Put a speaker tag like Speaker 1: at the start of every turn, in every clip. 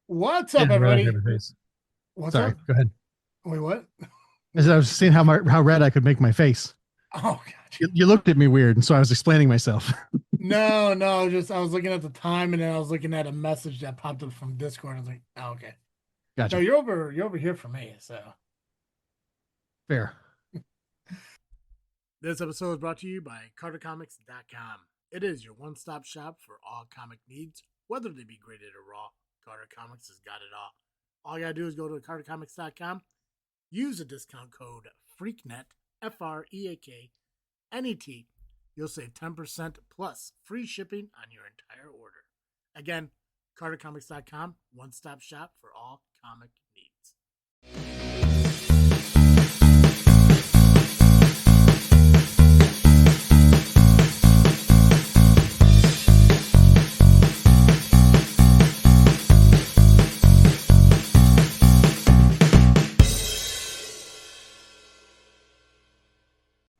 Speaker 1: What's
Speaker 2: Yeah,
Speaker 1: up,
Speaker 2: red eye
Speaker 1: everybody?
Speaker 2: paper face.
Speaker 1: What's
Speaker 2: Sorry,
Speaker 1: up?
Speaker 2: go ahead.
Speaker 1: Wait, what?
Speaker 2: As I was seeing how red I could make my face.
Speaker 1: Oh, gotcha.
Speaker 2: You looked at me weird, and so I was explaining myself.
Speaker 1: No, just I was looking at the time and then I was looking at a message that popped up from Discord. I was like, oh, okay. No,
Speaker 2: Gotcha.
Speaker 1: you're over here for me. So
Speaker 2: Fair.
Speaker 1: this episode is brought to you by CarterComics.com. It is your one-stop shop for all comic needs, whether they be graded or raw. Carter Comics has got it all. All you gotta do is go to CarterComics.com, use the discount code FREAKNET, FREAKNET. You'll save 10% plus free shipping on your entire order. Again, CarterComics.com, one-stop shop for all comic needs.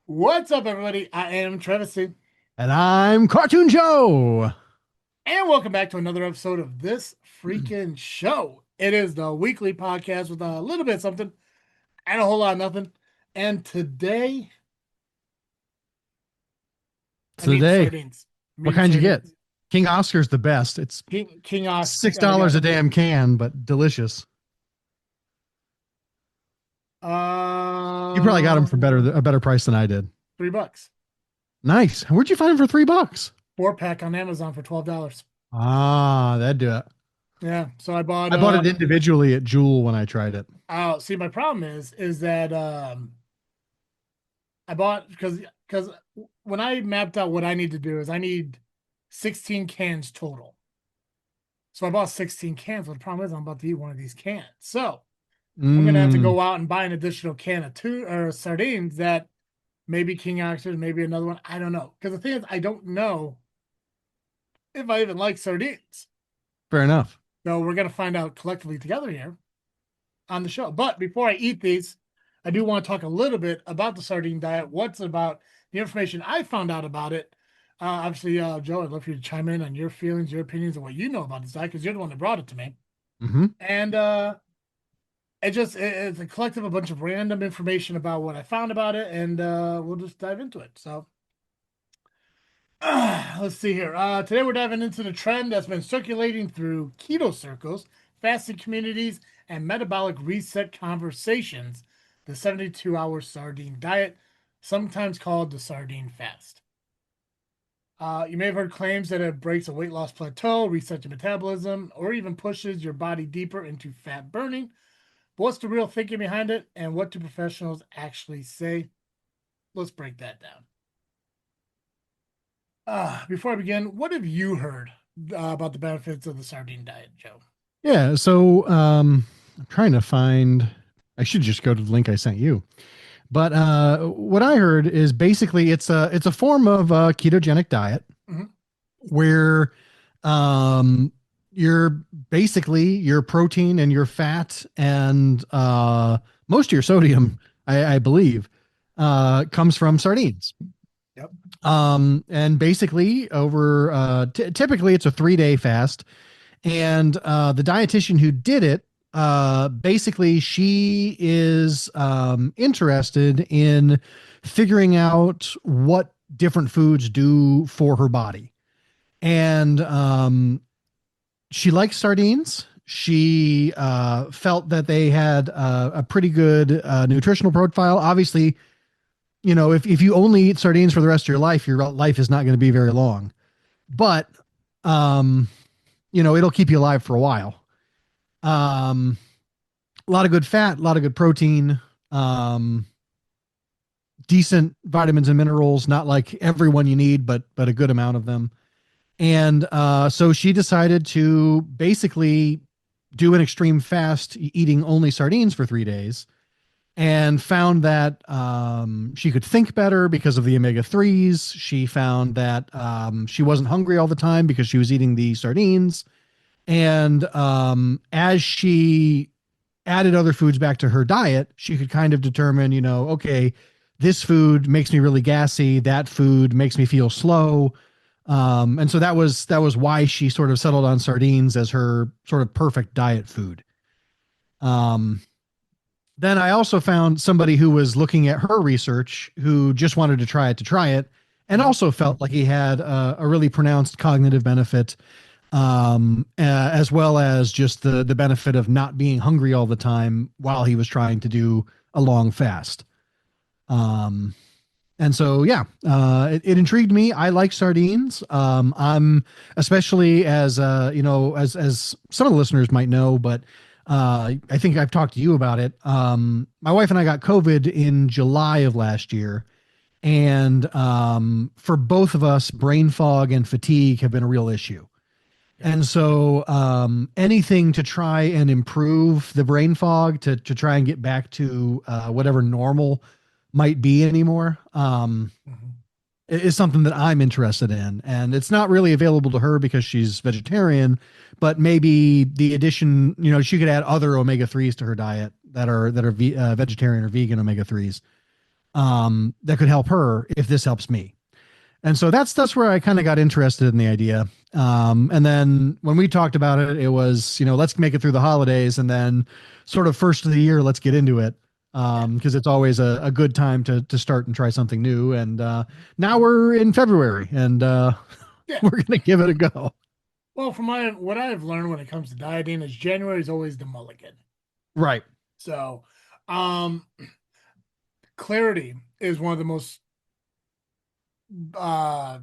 Speaker 1: What's up, everybody? I am Travis, and
Speaker 2: And I'm Cartoon Joe.
Speaker 1: welcome back to another episode of This Freakin' Show. It is the weekly podcast with a little bit of something and a whole lot of nothing. And today, I'm
Speaker 2: So
Speaker 1: eating
Speaker 2: today,
Speaker 1: sardines. I'm
Speaker 2: what
Speaker 1: eating
Speaker 2: kind you get?
Speaker 1: sardines.
Speaker 2: King Oscar's the best. It's
Speaker 1: King Oscar. I
Speaker 2: $6
Speaker 1: got
Speaker 2: a damn can, but delicious. You probably got them for a better price than I did.
Speaker 1: $3.
Speaker 2: Nice. Where'd you find them for $3?
Speaker 1: 4-pack on Amazon for $12.
Speaker 2: Ah, that'd do it.
Speaker 1: Yeah. So I bought
Speaker 2: I bought it individually at Jewel when I tried it.
Speaker 1: oh, see, my problem is that I bought because when I mapped out what I need to do is I need 16 cans total. So I bought 16 cans. But the problem is I'm about to eat one of these cans. So I'm gonna have to
Speaker 2: Mm,
Speaker 1: go out and buy an additional can of two or sardines that maybe King Oxford, maybe another one. I don't know. Because the thing is, I don't know if I even like sardines.
Speaker 2: fair enough.
Speaker 1: So we're gonna find out collectively together here on the show. But before I eat these, I do want to talk a little bit about the sardine diet. What's about the information I found out about it. Obviously, Joe, I'd love for you to chime in on your feelings, your opinions, and what you know about this diet because you're the one that brought it to me.
Speaker 2: Mm-hmm.
Speaker 1: And it's a collective, a bunch of random information about what I found about it, and we'll just dive into it. So let's see here. Today we're diving into the trend that's been circulating through keto circles, fasting communities, and metabolic reset conversations, the 72-hour sardine diet, sometimes called the sardine fast. You may have heard claims that it breaks a weight loss plateau, resets your metabolism, or even pushes your body deeper into fat burning. But what's the real thinking behind it, and what do professionals actually say? Let's break that down. Before I begin, what have you heard about the benefits of the sardine diet, Joe?
Speaker 2: Yeah. So I'm trying to find. I should just go to the link I sent you. But what I heard is basically it's a form of a ketogenic diet
Speaker 1: Mhm.
Speaker 2: where you're basically your protein and your fat and most of your sodium, I believe, comes from sardines.
Speaker 1: Yep.
Speaker 2: And basically over typically it's a 3-day fast, and the dietitian who did it, basically she is interested in figuring out what different foods do for her body. And she likes sardines. She felt that they had a pretty good nutritional profile. Obviously, if you only eat sardines for the rest of your life is not going to be very long. But um, it'll keep you alive for a while. Um, a lot of good fat, a lot of good protein, um, decent vitamins and minerals, not like everyone you need, but a good amount of them. And so she decided to basically do an extreme fast, eating only sardines for 3 days, and found that she could think better because of the omega 3s. She found that she wasn't hungry all the time because she was eating the sardines. And as she added other foods back to her diet, she could kind of determine, okay, this food makes me really gassy. That food makes me feel slow. And so that was why she sort of settled on sardines as her sort of perfect diet food. Um, then I also found somebody who was looking at her research who just wanted to try it, and
Speaker 1: Mhm.
Speaker 2: also felt like he had a really pronounced cognitive benefit, as well as just the benefit of not being hungry all the time while he was trying to do a long fast. Um, and so, yeah, it intrigued me. I like sardines. I'm especially as as some of the listeners might know, but I think I've talked to you about it. My wife and I got COVID in July of last year, and for both of us, brain fog and fatigue have been a real issue.
Speaker 1: Yeah.
Speaker 2: And so, anything to try and improve the brain fog, to try and get back to whatever normal might be anymore,
Speaker 1: Mhm.
Speaker 2: is something that I'm interested in. And it's not really available to her because she's vegetarian, but maybe the addition, she could add other omega threes to her diet that are vegetarian or vegan omega threes, that could help her if this helps me. And so that's where I kind of got interested in the idea. And then when we talked about it, it was, let's make it through the holidays, and then sort of first of the year, let's get into it.
Speaker 1: Yeah.
Speaker 2: Because it's always a good time to start and try something new. And now we're in February, and
Speaker 1: Yeah.
Speaker 2: we're gonna give it a go.
Speaker 1: Well, from what I've learned when it comes to dieting is January is always the mulligan.
Speaker 2: Right.
Speaker 1: So, um, clarity is one of the most uh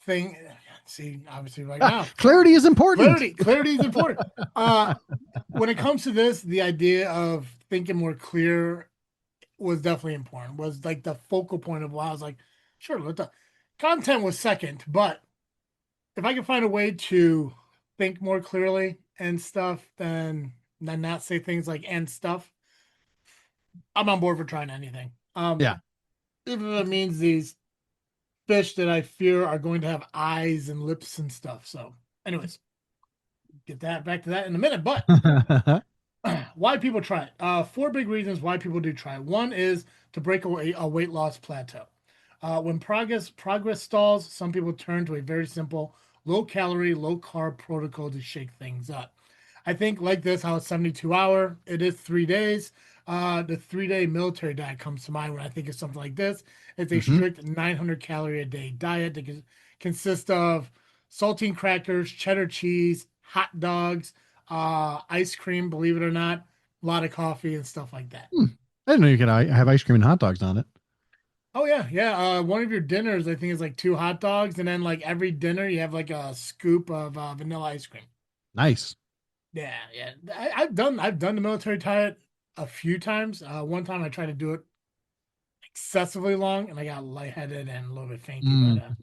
Speaker 1: thing. See, obviously, right now,
Speaker 2: Clarity is important.
Speaker 1: clarity is important. Uh, when it comes to this, the idea of thinking more clear was definitely important. Was like the focal point of why I was like, sure, let the content was second, but if I can find a way to think more clearly and stuff, then not say things like and stuff, I'm on board for trying anything.
Speaker 2: Yeah.
Speaker 1: Even if it means these fish that I fear are going to have eyes and lips and stuff. So, anyways, get that back to that in a minute. But why people try it? Four big reasons why people do try it. One is to break away a weight loss plateau. When progress stalls, some people turn to a very simple, low calorie, low carb protocol to shake things up. I think like this, how it's 72 hour, it is 3 days. The 3 day military diet comes to mind when I think of something like this. It's a
Speaker 2: Hmm.
Speaker 1: strict 900 calorie a day diet that consists of saltine crackers, cheddar cheese, hot dogs, ice cream, believe it or not, a lot of coffee and stuff like that.
Speaker 2: I didn't know you could have ice cream and hot dogs on it.
Speaker 1: Oh yeah, yeah. One of your dinners, I think, is like two hot dogs, and then like every dinner, you have like a scoop of vanilla ice cream.
Speaker 2: Nice.
Speaker 1: Yeah, yeah. I've done the military diet a few times. One time I tried to do it excessively long, and I got lightheaded and a little bit fainty. But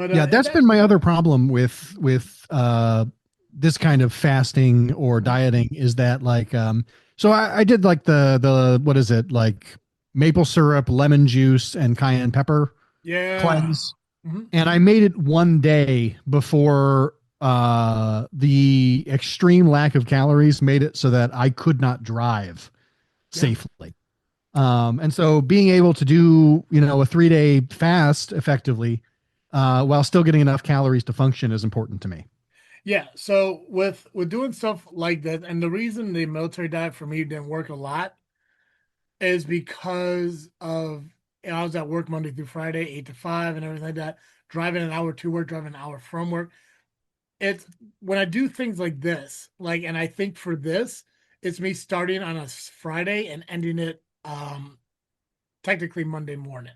Speaker 2: Mm. Yeah,
Speaker 1: it,
Speaker 2: that's been my other problem with this kind of fasting or dieting, is that like so I did like the what is it, like maple syrup, lemon juice, and cayenne pepper
Speaker 1: yeah.
Speaker 2: cleanse,
Speaker 1: Mhm.
Speaker 2: and I made it one day before the extreme lack of calories made it so that I could not drive
Speaker 1: Yeah.
Speaker 2: safely. And so being able to do, a 3 day fast effectively, while still getting enough calories to function is important to me.
Speaker 1: Yeah, so with doing stuff like that, and the reason the military diet for me didn't work a lot is because of I was at work Monday through Friday, 8 to 5, and everything like that. Driving an hour to work, driving an hour from work. It's when I do things like this, like, and I think for this, it's me starting on a Friday and ending it technically Monday morning.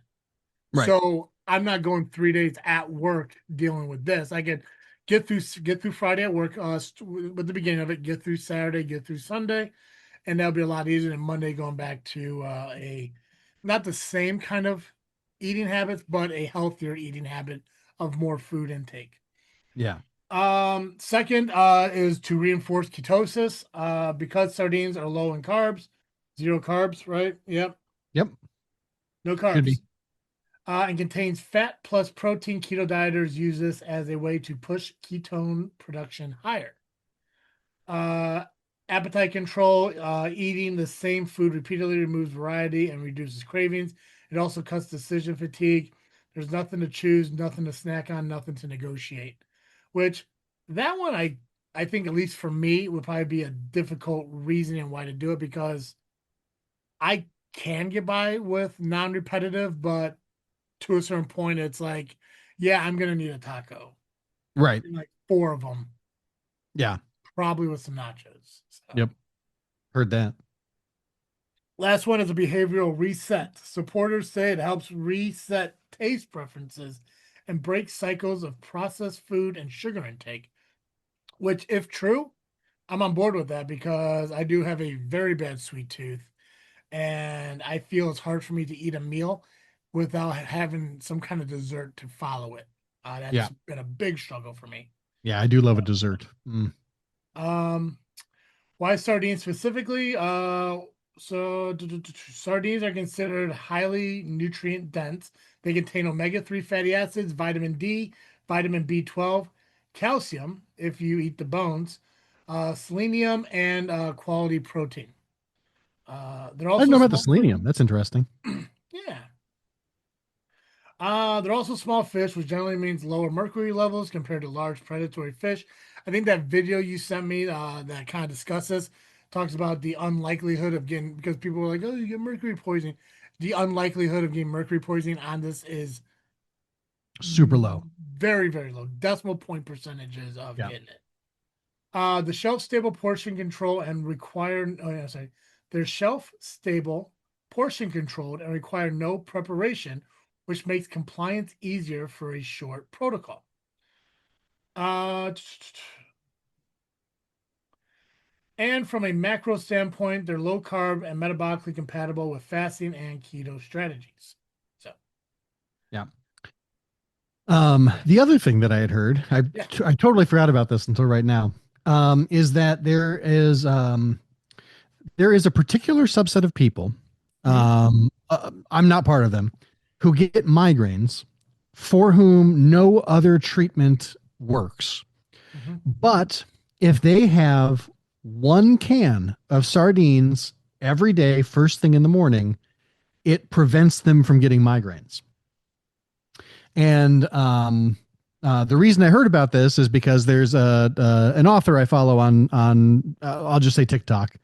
Speaker 2: Right.
Speaker 1: So I'm not going 3 days at work dealing with this. I could get through Friday at work with the beginning of it, get through Saturday, get through Sunday, and that'll be a lot easier than Monday going back to a not the same kind of eating habits, but a healthier eating habit of more food intake.
Speaker 2: Yeah.
Speaker 1: Second is to reinforce ketosis because sardines are low in carbs, zero carbs, right? Yep,
Speaker 2: Yep.
Speaker 1: no
Speaker 2: Should be.
Speaker 1: carbs. And contains fat plus protein. Keto dieters use this as a way to push ketone production higher. Uh, Appetite control, eating the same food repeatedly removes variety and reduces cravings. It also cuts decision fatigue. There's nothing to choose, nothing to snack on, nothing to negotiate. Which that one I think at least for me would probably be a difficult reasoning why to do it because I can get by with non-repetitive, but to a certain point, it's like, yeah, I'm gonna need a taco,
Speaker 2: Right.
Speaker 1: like four of them,
Speaker 2: Yeah.
Speaker 1: probably with some nachos. So.
Speaker 2: Yep. Heard that.
Speaker 1: Last one is a behavioral reset. Supporters say it helps reset taste preferences and break cycles of processed food and sugar intake, which, if true, I'm on board with that because I do have a very bad sweet tooth and I feel it's hard for me to eat a meal without having some kind of dessert to follow it.
Speaker 2: Yeah.
Speaker 1: That's been a big struggle for me.
Speaker 2: Yeah. I do love a dessert. Mm.
Speaker 1: Um, Why sardines specifically? Sardines are considered highly nutrient dense. They contain omega-3 fatty acids, vitamin D, vitamin B12, calcium, if you eat the bones, selenium, and quality protein. They're
Speaker 2: I didn't
Speaker 1: also
Speaker 2: know about the
Speaker 1: small
Speaker 2: selenium.
Speaker 1: fish.
Speaker 2: That's interesting.
Speaker 1: Yeah. They're also small fish, which generally means lower mercury levels compared to large predatory fish. I think that video you sent me that kind of discusses talks about the unlikelihood of getting because people were like, "Oh, you get mercury poisoning." The unlikelihood of getting mercury poisoning on this is
Speaker 2: Super low.
Speaker 1: very, very low, decimal point percentages of
Speaker 2: Yeah.
Speaker 1: getting it. The shelf stable portion control and require, oh yeah, sorry, they're shelf stable, portion controlled, and require no preparation, which makes compliance easier for a short protocol. Uh, and from a macro standpoint, they're low carb and metabolically compatible with fasting and keto strategies. So,
Speaker 2: Yeah. The other thing that I had heard,
Speaker 1: yeah.
Speaker 2: I totally forgot about this until right now, is that there is a particular subset of people,
Speaker 1: Mhm.
Speaker 2: I'm not part of them, who get migraines for whom no other treatment works.
Speaker 1: Mhm.
Speaker 2: But if they have one can of sardines every day, first thing in the morning, it prevents them from getting migraines. And the reason I heard about this is because there's an author I follow on I'll just say TikTok,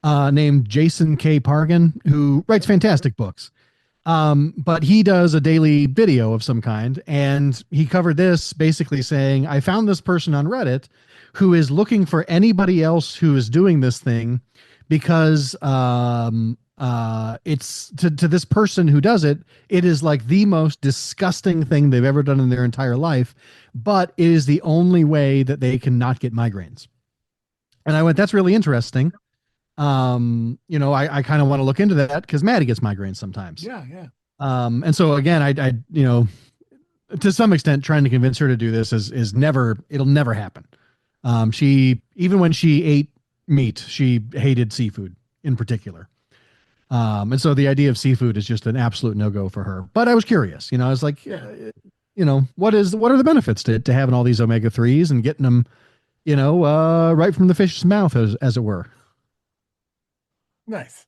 Speaker 2: named Jason K. Pargan, who writes fantastic books. But he does a daily video of some kind, and he covered this basically saying, I found this person on Reddit who is looking for anybody else who is doing this thing because it's to this person who does it, it is like the most disgusting thing they've ever done in their entire life, but it is the only way that they can not get migraines. And I went, that's really interesting. I kind of want to look into that because Maddie gets migraines sometimes.
Speaker 1: Yeah, yeah.
Speaker 2: And so again, to some extent, trying to convince her to do this is never, it'll never happen. She, even when she ate meat, she hated seafood in particular. And so the idea of seafood is just an absolute no-go for her. But I was curious, I was like,
Speaker 1: Yeah.
Speaker 2: what are the benefits to having all these omega-3s and getting them, right from the fish's mouth, as it were.
Speaker 1: Nice.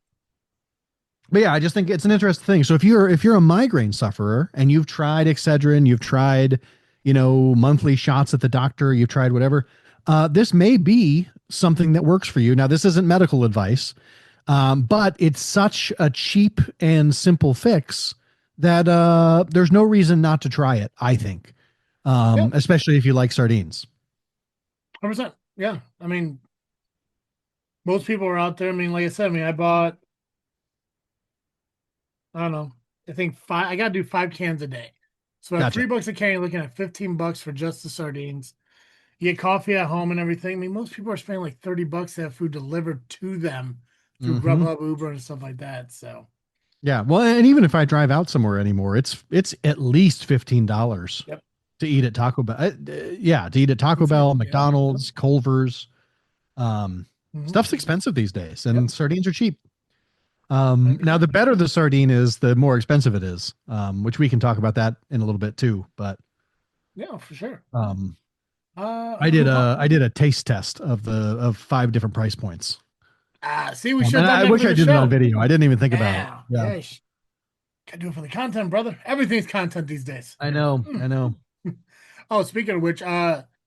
Speaker 2: But yeah, I just think it's an interesting thing. So if you're a migraine sufferer and you've tried Excedrin, you've tried, monthly shots at the doctor, you've tried whatever, this may be something that works for you. Now, this isn't medical advice, but it's such a cheap and simple fix that there's no reason not to try it, I think,
Speaker 1: Yeah,
Speaker 2: especially if you like sardines.
Speaker 1: 100%. Yeah. I mean, most people are out there. I mean, like I said, I bought, I don't know, I think five, I got to do 5 cans a day. So at
Speaker 2: Gotcha.
Speaker 1: $3 a can, you're looking at $15 for just the sardines. You get coffee at home and everything. I mean, most people are spending like $30 to have food delivered to them through
Speaker 2: Hmm.
Speaker 1: Grubhub, Uber, and stuff like that. So,
Speaker 2: Yeah. Well, and even if I drive out somewhere anymore, it's at least $15
Speaker 1: yep.
Speaker 2: to eat at Taco Bell. Yeah, to eat at Taco
Speaker 1: That's it.
Speaker 2: Bell,
Speaker 1: Yeah. Yep.
Speaker 2: McDonald's, Culver's.
Speaker 1: Mhm.
Speaker 2: Stuff's expensive these days,
Speaker 1: Yep.
Speaker 2: and sardines are cheap.
Speaker 1: I agree.
Speaker 2: Now, the better the sardine is, the more expensive it is, which we can talk about that in a little bit too. But
Speaker 1: Yeah, for sure.
Speaker 2: um,
Speaker 1: Uh,
Speaker 2: I did
Speaker 1: oh,
Speaker 2: a I did a taste test of 5 different price points,
Speaker 1: see, we should
Speaker 2: and
Speaker 1: have done
Speaker 2: I
Speaker 1: that
Speaker 2: wish
Speaker 1: for
Speaker 2: I
Speaker 1: the
Speaker 2: did it on
Speaker 1: show.
Speaker 2: video. I didn't even think about it.
Speaker 1: Yeah.
Speaker 2: Yeah,
Speaker 1: Yeah. Gotta do it for the content, brother. Everything's content these days.
Speaker 2: I know.
Speaker 1: Hmm.
Speaker 2: I know.
Speaker 1: Oh, speaking of which,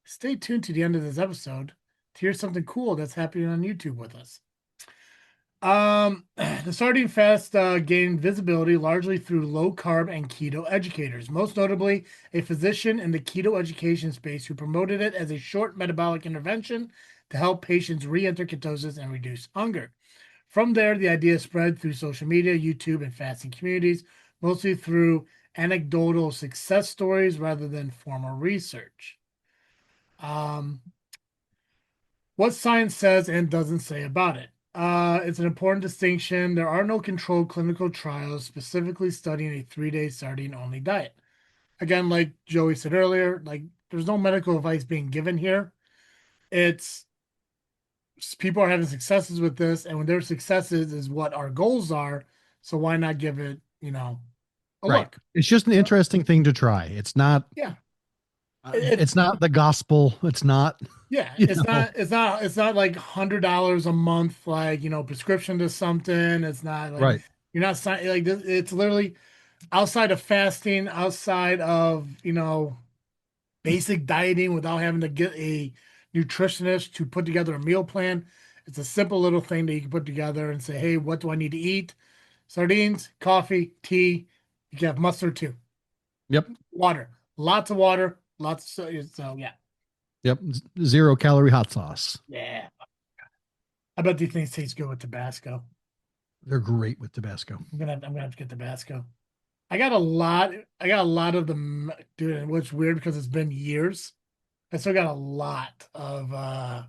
Speaker 1: stay tuned to the end of this episode to hear something cool that's happening on YouTube with us. The Sardine Fest gained visibility largely through low carb and keto educators, most notably a physician in the keto education space who promoted it as a short metabolic intervention to help patients re enter ketosis and reduce hunger. From there, the idea spread through social media, YouTube, and fasting communities, mostly through anecdotal success stories rather than formal research. Um, what science says and doesn't say about it. It's an important distinction. There are no controlled clinical trials specifically studying a 3 day sardine only diet. Again, like Joey said earlier, like there's no medical advice being given here. It's people are having successes with this, and when their successes is what our goals are. So why not give it, a
Speaker 2: Right.
Speaker 1: look?
Speaker 2: It's just an interesting thing to try. It's not.
Speaker 1: Yeah, it,
Speaker 2: It's not the gospel. It's not.
Speaker 1: yeah,
Speaker 2: You
Speaker 1: it's
Speaker 2: know.
Speaker 1: not it's not like $100 a month, like prescription to something. It's not like
Speaker 2: Right.
Speaker 1: you're not signing like this. It's literally outside of fasting, outside of basic dieting without having to get a nutritionist to put together a meal plan. It's a simple little thing that you can put together and say, hey, what do I need to eat? Sardines, coffee, tea. You can have mustard too.
Speaker 2: Yep.
Speaker 1: Water, lots of water, lots of so yeah.
Speaker 2: Yep. 0 calorie hot sauce.
Speaker 1: Yeah. I bet these things taste good with Tabasco.
Speaker 2: They're great with Tabasco.
Speaker 1: I'm gonna have to get Tabasco. I got a lot of them, dude. And what's weird because it's been years. I still got a lot of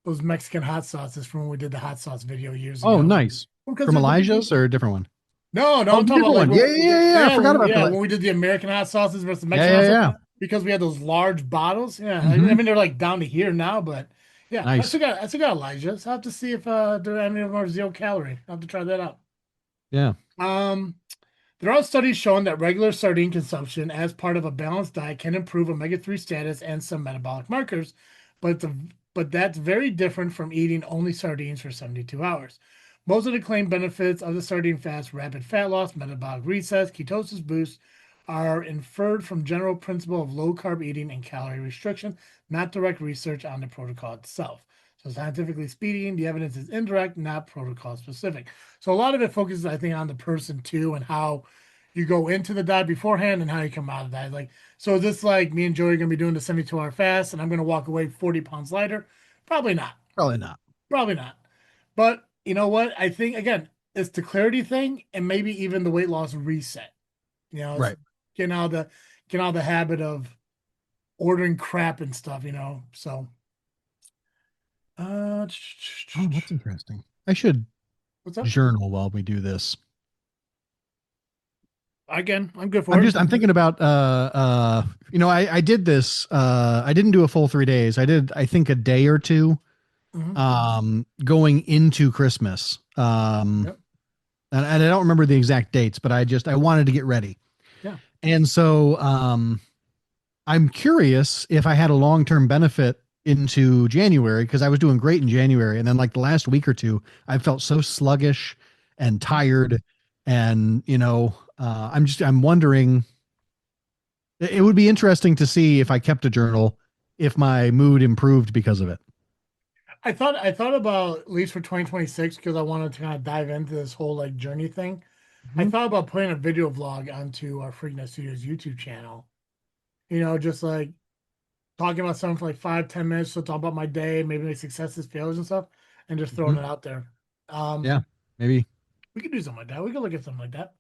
Speaker 1: those Mexican hot sauces from when we did the hot sauce video years
Speaker 2: Oh,
Speaker 1: ago.
Speaker 2: nice.
Speaker 1: Because
Speaker 2: From
Speaker 1: they're
Speaker 2: Elijah's or a different one?
Speaker 1: no,
Speaker 2: Oh,
Speaker 1: I'm
Speaker 2: the
Speaker 1: talking about
Speaker 2: different
Speaker 1: like
Speaker 2: one. Yeah, yeah, yeah. I forgot about that.
Speaker 1: when we did the American hot sauces versus the
Speaker 2: Yeah,
Speaker 1: Mexican
Speaker 2: yeah,
Speaker 1: hot sauce
Speaker 2: yeah.
Speaker 1: because we had those large bottles. Yeah, I
Speaker 2: Hmm.
Speaker 1: mean they're like down to here now, but yeah,
Speaker 2: Nice.
Speaker 1: I still got Elijah's. I have to see if there are any of them are 0 calorie. I have to try that out.
Speaker 2: Yeah.
Speaker 1: Um, there are studies showing that regular sardine consumption as part of a balanced diet can improve omega-3 status and some metabolic markers, but that's very different from eating only sardines for 72 hours. Most of the claimed benefits of the sardine fast, rapid fat loss, metabolic reset, ketosis boost, are inferred from general principle of low carb eating and calorie restriction, not direct research on the protocol itself. So scientifically speaking, the evidence is indirect, not protocol specific. So a lot of it focuses, I think, on the person too and how you go into the diet beforehand and how you come out of that. Like, so is this like me and Joey are gonna be doing the 72-hour fast and I'm gonna walk away 40 pounds lighter? Probably not.
Speaker 2: Probably not.
Speaker 1: Probably not. But you know what? I think again, it's the clarity thing and maybe even the weight loss reset. It's
Speaker 2: Right.
Speaker 1: getting out of the habit of ordering crap and stuff, So uh
Speaker 2: Oh, that's interesting. I should
Speaker 1: what's up?
Speaker 2: journal while we do this.
Speaker 1: Again, I'm good for it.
Speaker 2: I'm thinking about I did this I didn't do a full 3 days. I did I think a day or two
Speaker 1: Mhm.
Speaker 2: going into Christmas.
Speaker 1: Yep.
Speaker 2: And I don't remember the exact dates, but I wanted to get ready.
Speaker 1: Yeah.
Speaker 2: And so I'm curious if I had a long-term benefit into January because I was doing great in January and then like the last week or two I felt so sluggish and tired and I'm wondering it would be interesting to see if I kept a journal if my mood improved because of it.
Speaker 1: I thought about at least for 2026 because I wanted to kind of dive into this whole like journey thing. I
Speaker 2: Mhm.
Speaker 1: thought about putting a video vlog onto our Freakin Studios YouTube channel. Just like talking about something for like 5-10 minutes, so talk about my day, maybe my successes, failures, and stuff, and just throwing
Speaker 2: Mhm.
Speaker 1: it out there. Um,
Speaker 2: Yeah, maybe.
Speaker 1: we could do something like that. We could look at something like that.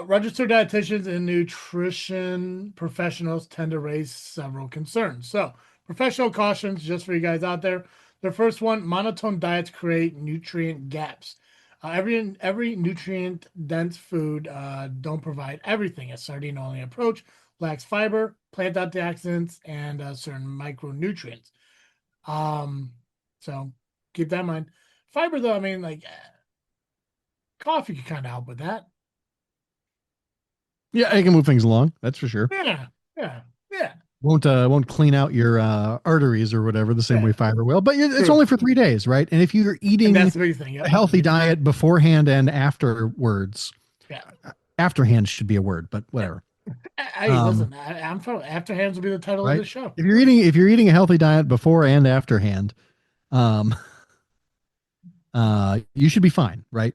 Speaker 1: Registered dietitians and nutrition professionals tend to raise several concerns. So, professional cautions just for you guys out there. The first one: monotone diets create nutrient gaps. Every nutrient dense food don't provide everything. A sardine only approach lacks fiber, plant antioxidants, and certain micronutrients. Um, so keep that in mind. Fiber, though, I mean, like coffee can kind of help with that.
Speaker 2: Yeah, I can move things along. That's for sure.
Speaker 1: Yeah, yeah, yeah,
Speaker 2: Won't clean out your arteries or whatever the same
Speaker 1: yeah.
Speaker 2: way fiber will. But it's
Speaker 1: True.
Speaker 2: only for 3 days, right? And if you're
Speaker 1: And
Speaker 2: eating
Speaker 1: that's the big thing.
Speaker 2: a
Speaker 1: Yep.
Speaker 2: healthy diet beforehand and afterwards,
Speaker 1: Yeah.
Speaker 2: Afterhands should be a word, but whatever.
Speaker 1: Hey,
Speaker 2: Um,
Speaker 1: listen, I'm from Afterhands will be the title of
Speaker 2: right.
Speaker 1: this show.
Speaker 2: If you're eating a healthy diet before and afterhand, um, you should be fine, right?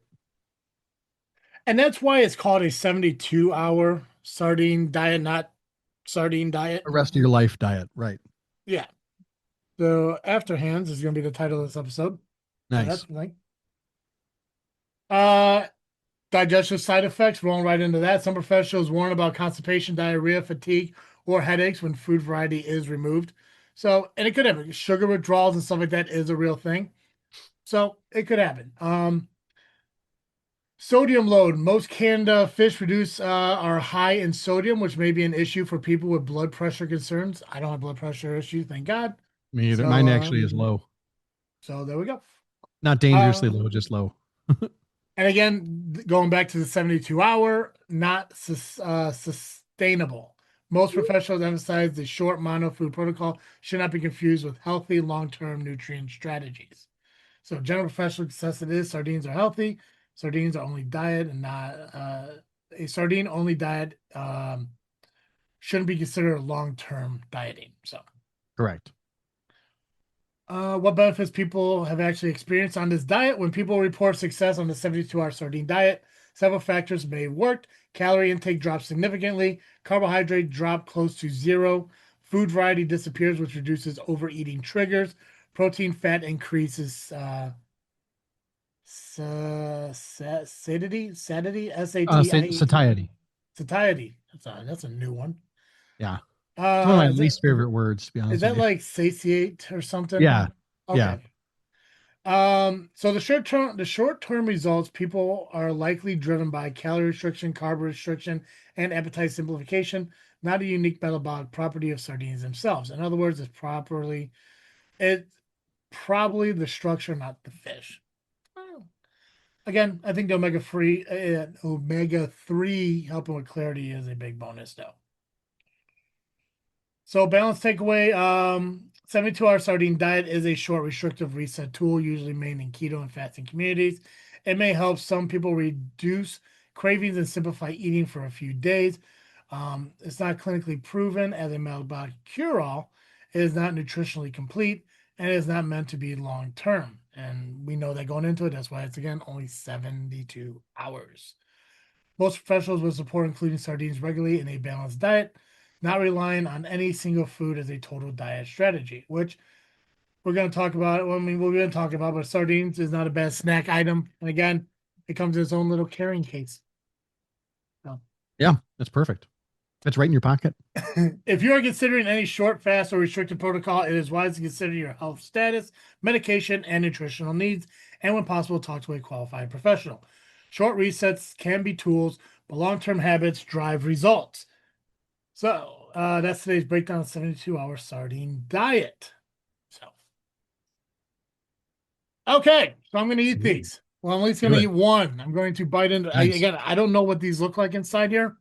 Speaker 1: And that's why it's called a 72-hour sardine diet, not sardine diet.
Speaker 2: The rest of your life diet, right?
Speaker 1: Yeah. So Afterhands is going to be the title of this episode. So that's
Speaker 2: Nice.
Speaker 1: the thing. Uh, Digestive side effects, rolling right into that. Some professionals warn about constipation, diarrhea, fatigue, or headaches when food variety is removed. So, and it could happen. Sugar withdrawals and stuff like that is a real thing. So it could happen. Sodium load. Most canned fish produce are high in sodium, which may be an issue for people with blood pressure concerns. I don't have blood pressure issues, thank God.
Speaker 2: Me either.
Speaker 1: So,
Speaker 2: Mine actually is low,
Speaker 1: so there we go.
Speaker 2: not
Speaker 1: Uh,
Speaker 2: dangerously low, just low.
Speaker 1: And again, going back to the 72-hour, not sustainable. Most professionals emphasize the short mono food protocol should not be confused with healthy long-term nutrient strategies. So, general professional consensus is sardines are healthy. Sardines are only diet and not a sardine only diet shouldn't be considered long-term dieting. So,
Speaker 2: Correct.
Speaker 1: what benefits people have actually experienced on this diet? When people report success on the 72-hour sardine diet, several factors may have worked. Calorie intake drops significantly, carbohydrate drop close to zero, food variety disappears, which reduces overeating triggers, protein fat increases satiety, S-A-T-I-E,
Speaker 2: Satiety.
Speaker 1: satiety. That's a new one.
Speaker 2: Yeah. It's one of my
Speaker 1: Is
Speaker 2: least favorite words, to be
Speaker 1: is
Speaker 2: honest with
Speaker 1: that
Speaker 2: you.
Speaker 1: like satiate or something?
Speaker 2: Yeah. Yeah.
Speaker 1: Okay. So the short term results, people are likely driven by calorie restriction, carb restriction, and appetite simplification, not a unique metabolic property of sardines themselves. In other words, it's probably the structure, not the fish. Oh. Again, I think the omega 3 helping with clarity is a big bonus though. So balance takeaway, 72-hour sardine diet is a short restrictive reset tool, usually made in keto and fasting communities. It may help some people reduce cravings and simplify eating for a few days. It's not clinically proven as a metabolic cure-all. It is not nutritionally complete and it is not meant to be long-term. And we know that going into it, that's why it's again only 72 hours. Most professionals would support including sardines regularly in a balanced diet, not relying on any single food as a total diet strategy, which we're going to talk about. Well, I mean, we're going to talk about, but sardines is not a bad snack item. And again, it comes in its own little carrying case. So,
Speaker 2: Yeah. That's perfect. That's right in your pocket.
Speaker 1: if you are considering any short, fast, or restricted protocol, it is wise to consider your health status, medication, and nutritional needs, and when possible, talk to a qualified professional. Short resets can be tools, but long-term habits drive results. So that's today's breakdown of 72-hour sardine diet. So okay, so I'm going to eat
Speaker 2: Sweet.
Speaker 1: these. Well, I'm at least going
Speaker 2: Do
Speaker 1: to
Speaker 2: it.
Speaker 1: eat one. I'm going to bite into.
Speaker 2: Nice.
Speaker 1: Again, I don't know what these look like inside here.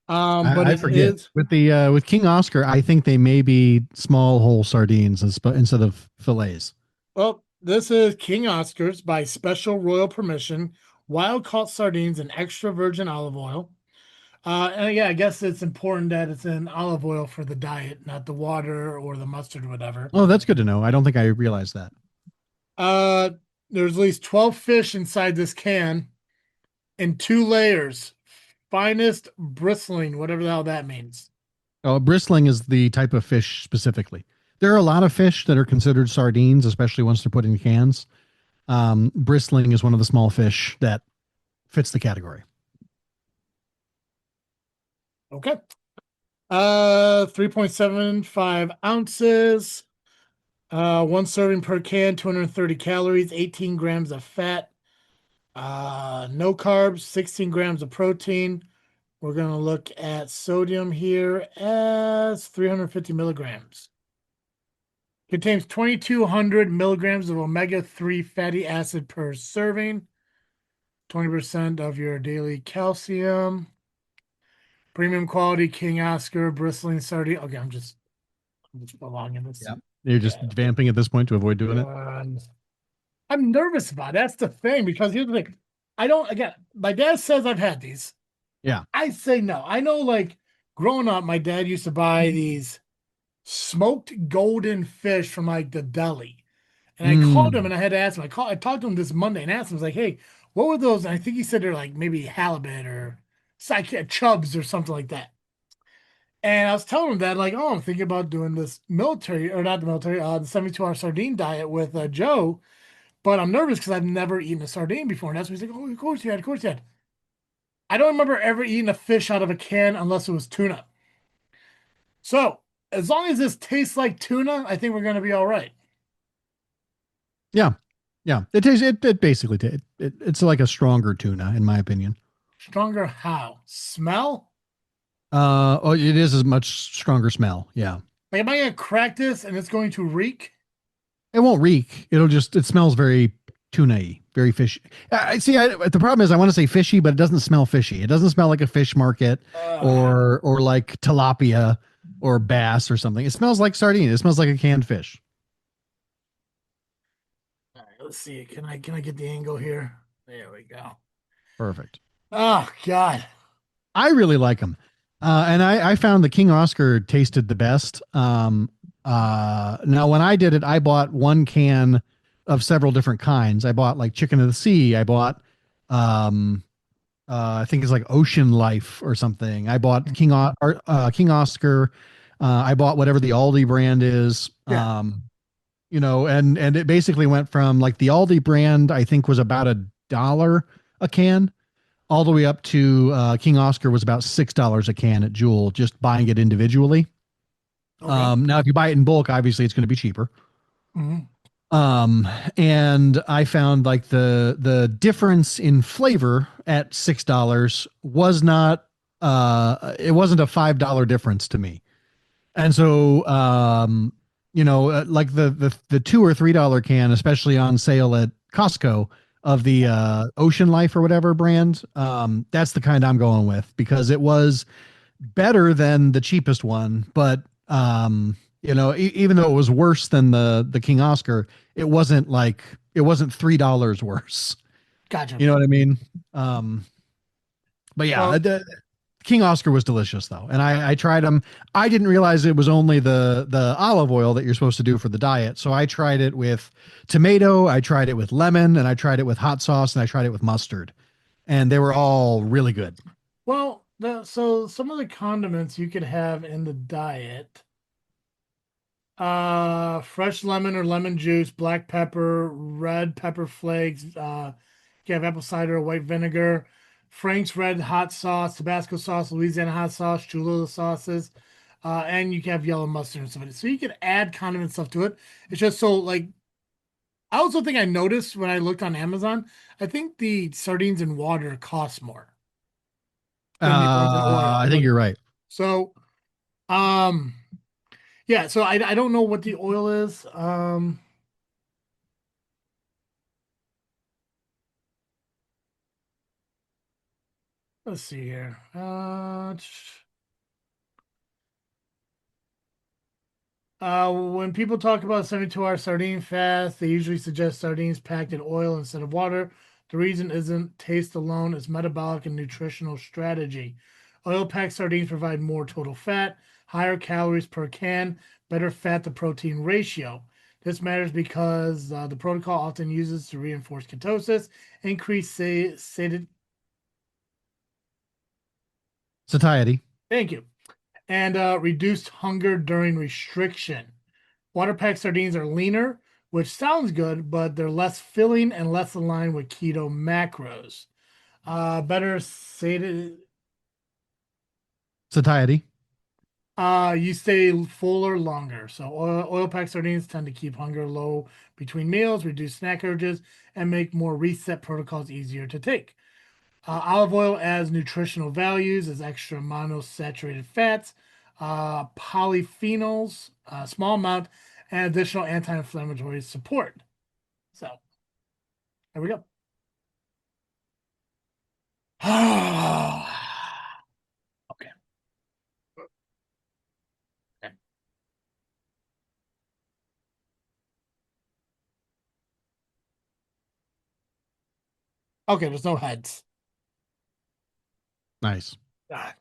Speaker 1: But
Speaker 2: I
Speaker 1: it
Speaker 2: forget
Speaker 1: is.
Speaker 2: with King Oscar. I think they may be small whole sardines instead of fillets.
Speaker 1: Well, this is King Oscar's by special royal permission. Wild caught sardines in extra virgin olive oil. And yeah, I guess it's important that it's in olive oil for the diet, not the water or the mustard or whatever.
Speaker 2: Oh, that's good to know. I don't think I realized that.
Speaker 1: Uh, there's at least 12 fish inside this can in 2 layers. Finest bristling, whatever the hell that means.
Speaker 2: Oh, bristling is the type of fish specifically. There are a lot of fish that are considered sardines, especially once they're put in cans. Bristling is one of the small fish that fits the category.
Speaker 1: Okay. 3.75 ounces. One serving per can, 230 calories, 18 grams of fat. No carbs, 16 grams of protein. We're going to look at sodium here as 350 milligrams. Contains 2,200 milligrams of omega-3 fatty acid per serving, 20% of your daily calcium. Premium quality King Oscar bristling sardine. Okay, I'm just belonging this.
Speaker 2: Yeah. You're just
Speaker 1: Yeah.
Speaker 2: vamping at this point to avoid doing it.
Speaker 1: I'm nervous about it. That's the thing, because here's the thing. I don't. Again, my dad says I've had these.
Speaker 2: Yeah.
Speaker 1: I say no. I know, like growing up, my dad used to buy these smoked golden fish from like the deli. And I called him
Speaker 2: Mm.
Speaker 1: and I had to ask him. I talked to him this Monday and asked him, I was like, hey, what were those? And I think he said they're like maybe halibut or chubs or something like that. And I was telling him that, like, oh, I'm thinking about doing this military, or not the military, the 72-hour sardine diet with Joe, but I'm nervous because I've never eaten a sardine before. And that's when he's like, oh, of course you had, of course you had. I don't remember ever eating a fish out of a can unless it was tuna. So as long as this tastes like tuna, I think we're going to be all right.
Speaker 2: Yeah. Yeah. It tastes, it basically, it's like a stronger tuna, in my opinion.
Speaker 1: Stronger how? Smell?
Speaker 2: Oh, it is a much stronger smell. Yeah.
Speaker 1: Like, am I going to crack this and it's going to reek?
Speaker 2: It won't reek. It'll just, it smells very tuna-y, very fishy. I see. The problem is I want to say fishy, but it doesn't smell fishy. It doesn't smell like a fish market
Speaker 1: Uh,
Speaker 2: or like tilapia or bass or something. It smells like sardine. It smells like a canned fish.
Speaker 1: all right, let's see. Can I get the angle here? There we go.
Speaker 2: Perfect.
Speaker 1: Oh God.
Speaker 2: I really like them. And I found the King Oscar tasted the best. Now when I did it, I bought one can of several different kinds. I bought like Chicken of the Sea. I bought, um, I think it's like Ocean Life or something. I bought King Oscar. I bought whatever the Aldi brand is.
Speaker 1: Yeah.
Speaker 2: And it basically went from like the Aldi brand, I think was about $1 a can, all the way up to King Oscar was about $6 a can at Jewel, just buying it individually.
Speaker 1: Okay.
Speaker 2: Now, if you buy it in bulk, obviously it's going to be cheaper.
Speaker 1: Mhm.
Speaker 2: Um, and I found like the difference in flavor at $6 was not it wasn't a $5 difference to me. And so like the $2 or $3 can, especially on sale at Costco of the Ocean Life or whatever brand, that's the kind I'm going with because it was better than the cheapest one, but even though it was worse than the King Oscar, it wasn't $3 worse.
Speaker 1: Gotcha.
Speaker 2: You know what I mean? Um, but yeah,
Speaker 1: Well,
Speaker 2: the King Oscar was delicious though, and I tried them. I didn't realize it was only the olive oil that you're supposed to do for the diet, so I tried it with tomato, I tried it with lemon, and I tried it with hot sauce, and I tried it with mustard, and they were all really good.
Speaker 1: so some of the condiments you could have in the diet. Fresh lemon or lemon juice, black pepper, red pepper flakes, you have apple cider or white vinegar, Frank's red hot sauce, Tabasco sauce, Louisiana hot sauce, Cholula sauces, and you can have yellow mustard and stuff. So you can add condiment stuff to it. It's just so like I also think I noticed when I looked on Amazon, I think the sardines in water cost more than the ones in oil.
Speaker 2: I think you're right.
Speaker 1: So um yeah, so I don't know what the oil is. Let's see here. When people talk about 72-hour sardine fast, they usually suggest sardines packed in oil instead of water. The reason isn't taste alone, it's metabolic and nutritional strategy. Oil-packed sardines provide more total fat, higher calories per can, better fat to protein ratio. This matters because the protocol often uses to reinforce ketosis, increase
Speaker 2: Satiety.
Speaker 1: thank you, and reduced hunger during restriction. Water packed sardines are leaner, which sounds good, but they're less filling and less aligned with keto macros. Better sated.
Speaker 2: Satiety.
Speaker 1: You stay fuller longer. So oil packed sardines tend to keep hunger low between meals, reduce snack urges, and make more reset protocols easier to take. Olive oil adds nutritional values as extra monosaturated fats, polyphenols, small amount, and additional anti-inflammatory support. So there we go. Okay. Okay. Okay, there's no heads.
Speaker 2: Nice.
Speaker 1: God.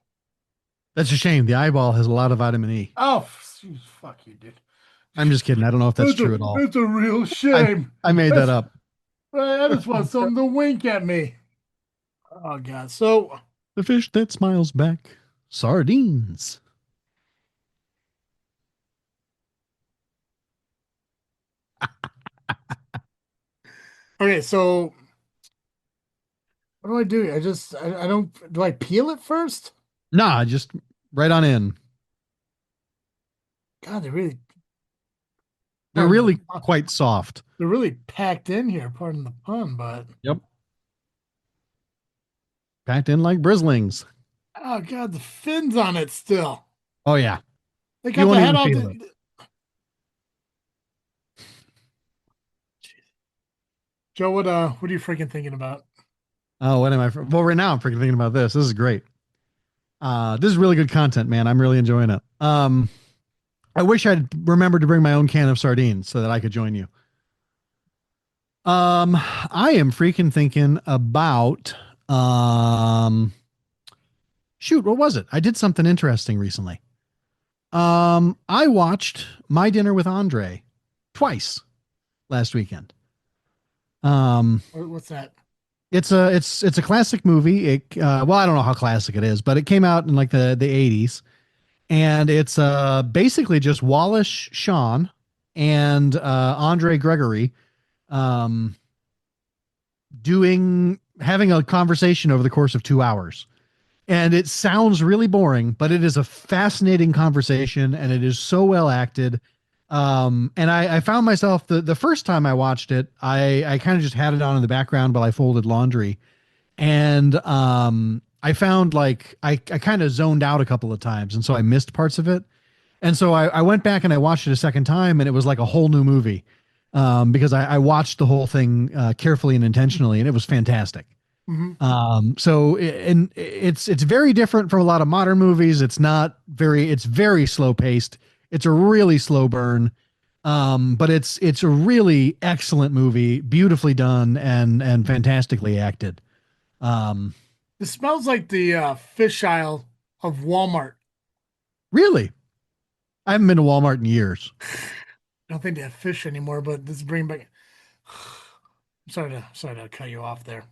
Speaker 2: That's a shame. The eyeball has a lot of vitamin E.
Speaker 1: Oh, fuck you, dude.
Speaker 2: I'm just kidding. I don't know if that's true at all.
Speaker 1: It's a real
Speaker 2: I
Speaker 1: shame.
Speaker 2: I made that
Speaker 1: That's,
Speaker 2: up.
Speaker 1: I just want someone to wink at me. Oh God. So
Speaker 2: The fish that smiles back. Sardines.
Speaker 1: okay, so what do I do? I don't do I peel it first?
Speaker 2: Nah, just right on in.
Speaker 1: God, they're really
Speaker 2: They're
Speaker 1: pardon the
Speaker 2: really
Speaker 1: pun.
Speaker 2: quite soft.
Speaker 1: They're really packed in here, pardon the pun, but
Speaker 2: Yep. Packed in like brislings.
Speaker 1: oh God, the fins on it still.
Speaker 2: Oh yeah.
Speaker 1: They
Speaker 2: You
Speaker 1: got the
Speaker 2: won't
Speaker 1: head
Speaker 2: even
Speaker 1: out.
Speaker 2: feel it.
Speaker 1: Joe, what are you freaking thinking about?
Speaker 2: Oh, what am I? Well, right now I'm freaking thinking about this. This is great. This is really good content, man. I'm really enjoying it. I wish I'd remembered to bring my own can of sardines so that I could join you. I am freaking thinking about shoot, what was it? I did something interesting recently. I watched My Dinner with Andre twice last weekend. Um,
Speaker 1: What's that?
Speaker 2: it's a classic movie. Well, I don't know how classic it is, but it came out in like the 80s, and it's basically just Wallace Shawn and Andre Gregory um doing having a conversation over the course of 2 hours. And it sounds really boring, but it is a fascinating conversation and it is so well acted. And I found myself the first time I watched it, I kind of just had it on in the background while I folded laundry. And I found like I kind of zoned out a couple of times. And so I missed parts of it. And so I went back and I watched it a second time and it was like a whole new movie. Because I watched the whole thing carefully and intentionally, and it was fantastic.
Speaker 1: Hmm.
Speaker 2: And it's very different from a lot of modern movies. It's very slow paced. It's a really slow burn. But it's a really excellent movie, beautifully done and fantastically acted. Um,
Speaker 1: It smells like the fish aisle of Walmart.
Speaker 2: really, I haven't been to Walmart in years.
Speaker 1: I don't think they have fish anymore, but this is bringing back. Sorry to cut you off there.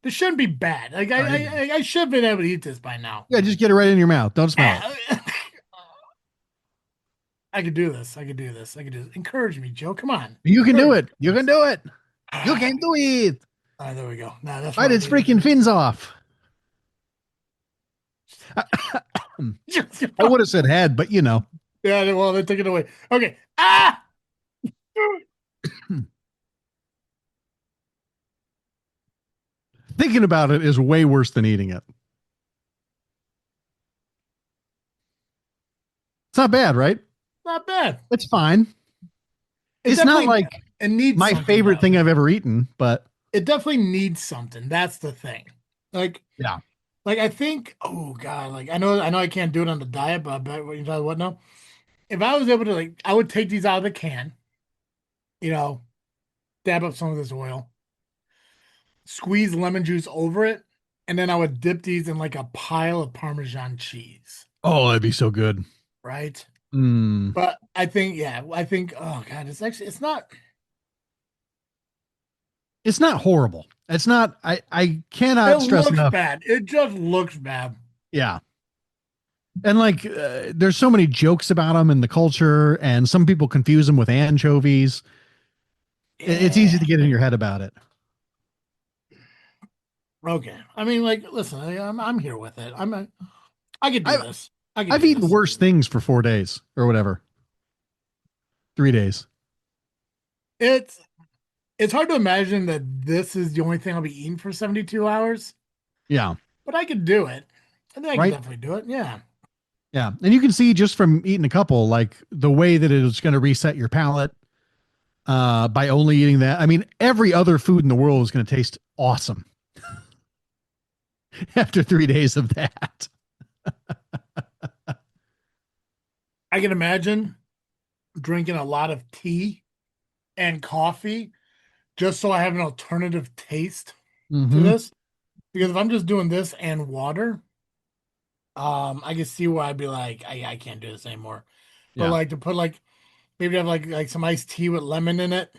Speaker 1: This shouldn't be bad. Like I should have been able to eat this by now.
Speaker 2: Yeah, just get it right in your mouth. Don't smell it.
Speaker 1: Ah, I could do this. I could do this. Encourage me, Joe. Come on.
Speaker 2: You can do
Speaker 1: Encourage
Speaker 2: it. You can do it. You
Speaker 1: Ah,
Speaker 2: can do it.
Speaker 1: all right, there we go. Now that's
Speaker 2: Bite
Speaker 1: what I
Speaker 2: its
Speaker 1: needed to
Speaker 2: freaking
Speaker 1: do.
Speaker 2: fins off. I would have said head, but you know.
Speaker 1: Yeah, well, they took it away. Okay. Ah!
Speaker 2: Thinking about it is way worse than eating it. It's not bad, right?
Speaker 1: Not bad.
Speaker 2: It's fine.
Speaker 1: It
Speaker 2: It's not
Speaker 1: definitely
Speaker 2: like
Speaker 1: it needs
Speaker 2: my
Speaker 1: something
Speaker 2: favorite
Speaker 1: though.
Speaker 2: thing I've ever eaten, but
Speaker 1: It definitely needs something. That's the thing. Like
Speaker 2: yeah.
Speaker 1: like I think, oh God, like I know I can't do it on the diet, but I bet what you know what now. If I was able to like I would take these out of the can, you know, dab up some of this oil, squeeze lemon juice over it, and then I would dip these in like a pile of Parmesan cheese,
Speaker 2: Oh, that'd be so good.
Speaker 1: right?
Speaker 2: Mm.
Speaker 1: But I think, oh God, it's not,
Speaker 2: It's not horrible. It's not. I
Speaker 1: it
Speaker 2: cannot stress
Speaker 1: looks
Speaker 2: enough.
Speaker 1: bad. It just looks bad.
Speaker 2: Yeah. And like, there's so many jokes about them in the culture, and some people confuse them with anchovies. It's easy
Speaker 1: Yeah.
Speaker 2: to get in your head about it.
Speaker 1: Okay. I mean, like, listen, I'm here with it. I could do
Speaker 2: I've
Speaker 1: this. I could
Speaker 2: I've
Speaker 1: do
Speaker 2: eaten
Speaker 1: this.
Speaker 2: worse things for 4 days or whatever, 3 days.
Speaker 1: It's it's hard to imagine that this is the only thing I'll be eating for 72 hours,
Speaker 2: Yeah.
Speaker 1: but I could do it. I think I could
Speaker 2: Right.
Speaker 1: definitely do it. Yeah.
Speaker 2: Yeah. And you can see just from eating a couple, like the way that it's going to reset your palate by only eating that. I mean, every other food in the world is going to taste awesome after 3 days of that.
Speaker 1: I can imagine drinking a lot of tea and coffee just so I have an alternative taste. to
Speaker 2: Mm-hmm.
Speaker 1: this because if I'm just doing this and water, I can see where I'd be like, I can't do this anymore. But
Speaker 2: Yeah.
Speaker 1: like to put like maybe have like some iced tea with lemon in it.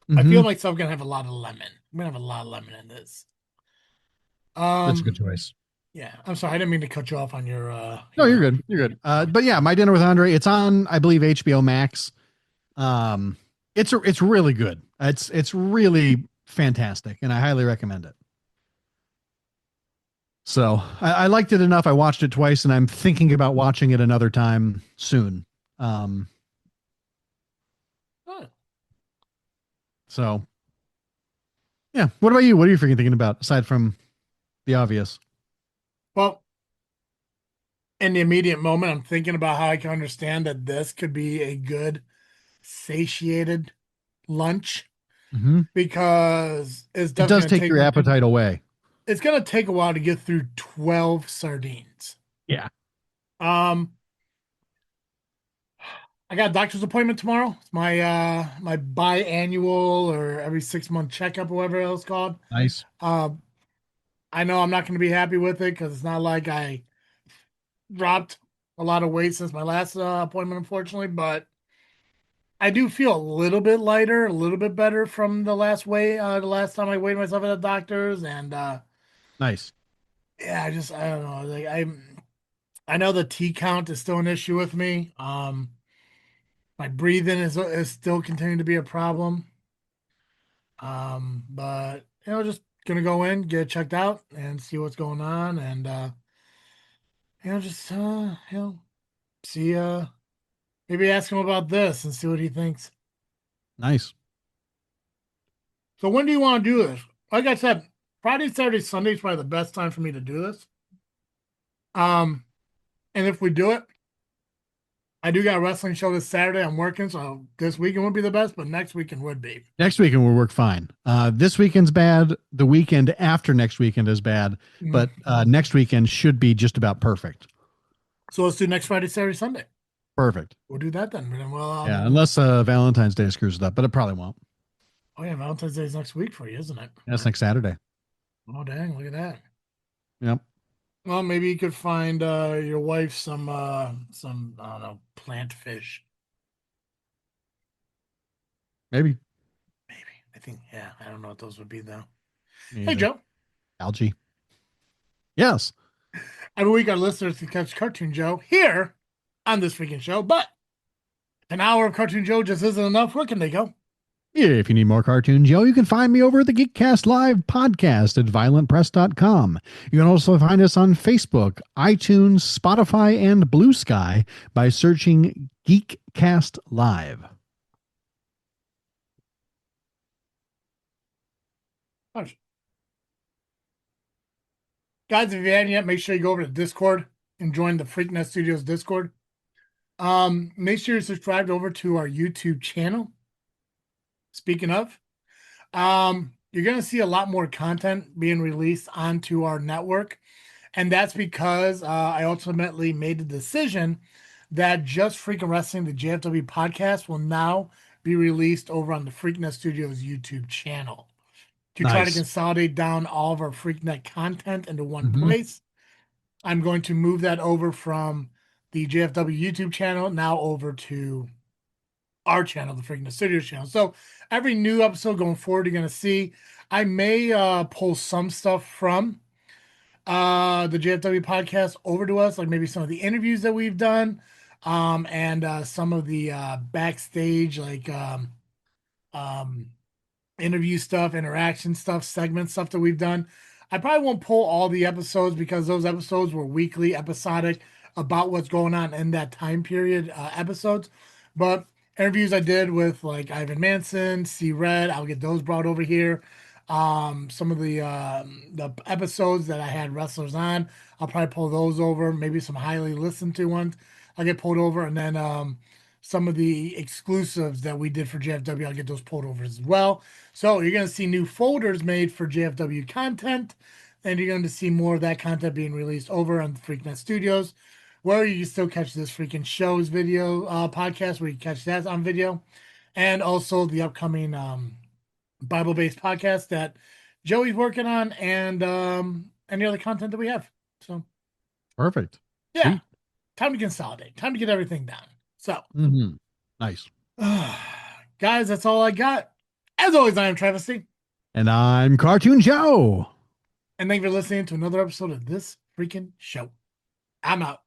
Speaker 1: I
Speaker 2: Mm-hmm.
Speaker 1: feel myself gonna have a lot of lemon. I'm gonna have a lot of lemon in this.
Speaker 2: That's a good
Speaker 1: Um,
Speaker 2: choice.
Speaker 1: yeah. I'm sorry, I didn't mean to cut you off on
Speaker 2: No, you're
Speaker 1: your
Speaker 2: good. You're good.
Speaker 1: point.
Speaker 2: But yeah, My Dinner with Andre, it's on, I believe, HBO Max. Um, it's really good. It's really fantastic, and I highly recommend it. So I liked it enough. I watched it twice, and I'm thinking about watching it another time soon. Um,
Speaker 1: Oh,
Speaker 2: so yeah. What about you? What are you freaking thinking about aside from the obvious?
Speaker 1: well, in the immediate moment, I'm thinking about how I can understand that this could be a good satiated lunch
Speaker 2: Hmm.
Speaker 1: because it's
Speaker 2: It
Speaker 1: definitely
Speaker 2: does
Speaker 1: gonna
Speaker 2: take
Speaker 1: take
Speaker 2: your appetite away.
Speaker 1: it's gonna take a while to get through 12 sardines.
Speaker 2: Yeah.
Speaker 1: Um, I got a doctor's appointment tomorrow. It's my biannual or every 6 month checkup or whatever it's called.
Speaker 2: Nice.
Speaker 1: Um, I know I'm not gonna be happy with it because it's not like I dropped a lot of weight since my last appointment, unfortunately, but I do feel a little bit lighter, a little bit better from the last time I weighed myself at the doctor's, and
Speaker 2: Nice.
Speaker 1: yeah, I don't know, like I know the T count is still an issue with me. My breathing is still continuing to be a problem. But just gonna go in, get it checked out, and see what's going on, and just see maybe ask him about this and see what he thinks.
Speaker 2: Nice.
Speaker 1: So when do you want to do this? Like I said, Friday, Saturday, Sunday is probably the best time for me to do this. Um, and if we do it, I do got a wrestling show this Saturday. I'm working, so this weekend would be the best, but next weekend would be.
Speaker 2: Next weekend will work fine. This weekend's bad. The weekend after next weekend is bad,
Speaker 1: Mm.
Speaker 2: but next weekend should be just about perfect.
Speaker 1: So let's do next Friday, Saturday, Sunday.
Speaker 2: Perfect.
Speaker 1: We'll do that then. Then well,
Speaker 2: Yeah, unless Valentine's Day screws it up, but it probably won't.
Speaker 1: oh yeah, Valentine's Day is next week for you, isn't it?
Speaker 2: That's next Saturday.
Speaker 1: Oh dang, look at that.
Speaker 2: Yep.
Speaker 1: Well, maybe you could find your wife some I don't know plant fish.
Speaker 2: Maybe.
Speaker 1: Maybe I think yeah. I don't know what those would be though.
Speaker 2: Me
Speaker 1: Hey
Speaker 2: either.
Speaker 1: Joe,
Speaker 2: Algae. Yes.
Speaker 1: every week our listeners can catch Cartoon Joe here on this freaking show, but an hour of Cartoon Joe just isn't enough. Where can they go?
Speaker 2: If you need more Cartoon Joe, you can find me over at the Geekcast Live podcast at violentpress.com. You can also find us on Facebook, iTunes, Spotify, and Blue Sky by searching Geekcast Live.
Speaker 1: Gosh. Guys, if you haven't yet, make sure you go over to Discord and join the Freaknet Studios Discord. Make sure you subscribe over to our YouTube channel. Speaking of, you're gonna see a lot more content being released onto our network, and that's because I ultimately made the decision that just Freakin' Wrestling, the JFW podcast, will now be released over on the Freaknet Studios YouTube channel to try to
Speaker 2: Nice.
Speaker 1: consolidate down all of our Freaknet content into one
Speaker 2: Mm-hmm.
Speaker 1: place. I'm going to move that over from the JFW YouTube channel now over to our channel, the Freaking Studios channel. So every new episode going forward, you're going to see. I may pull some stuff from the JFW podcast over to us, like maybe some of the interviews that we've done, and some of the backstage, like um, interview stuff, interaction stuff, segment stuff that we've done. I probably won't pull all the episodes because those episodes were weekly, episodic about what's going on in that time period episodes. But interviews I did with like Ivan Manson, C Red, I'll get those brought over here. Some of the episodes that I had wrestlers on, I'll probably pull those over. Maybe some highly listened to ones I'll get pulled over, and then some of the exclusives that we did for JFW, I'll get those pulled over as well. So you're going to see new folders made for JFW content, and you're going to see more of that content being released over on the Freaknet Studios, where you can still catch this freaking show's video podcast, where you catch that on video, and also the upcoming Bible-based podcast that Joey's working on, and any other content that we have. So
Speaker 2: Perfect.
Speaker 1: yeah,
Speaker 2: Sweet.
Speaker 1: time to consolidate. Time to get everything done. So,
Speaker 2: Nice.
Speaker 1: guys, that's all I got. As always, I am Travesty,
Speaker 2: And I'm Cartoon Joe.
Speaker 1: and thank you for listening to another episode of this freaking show. I'm out.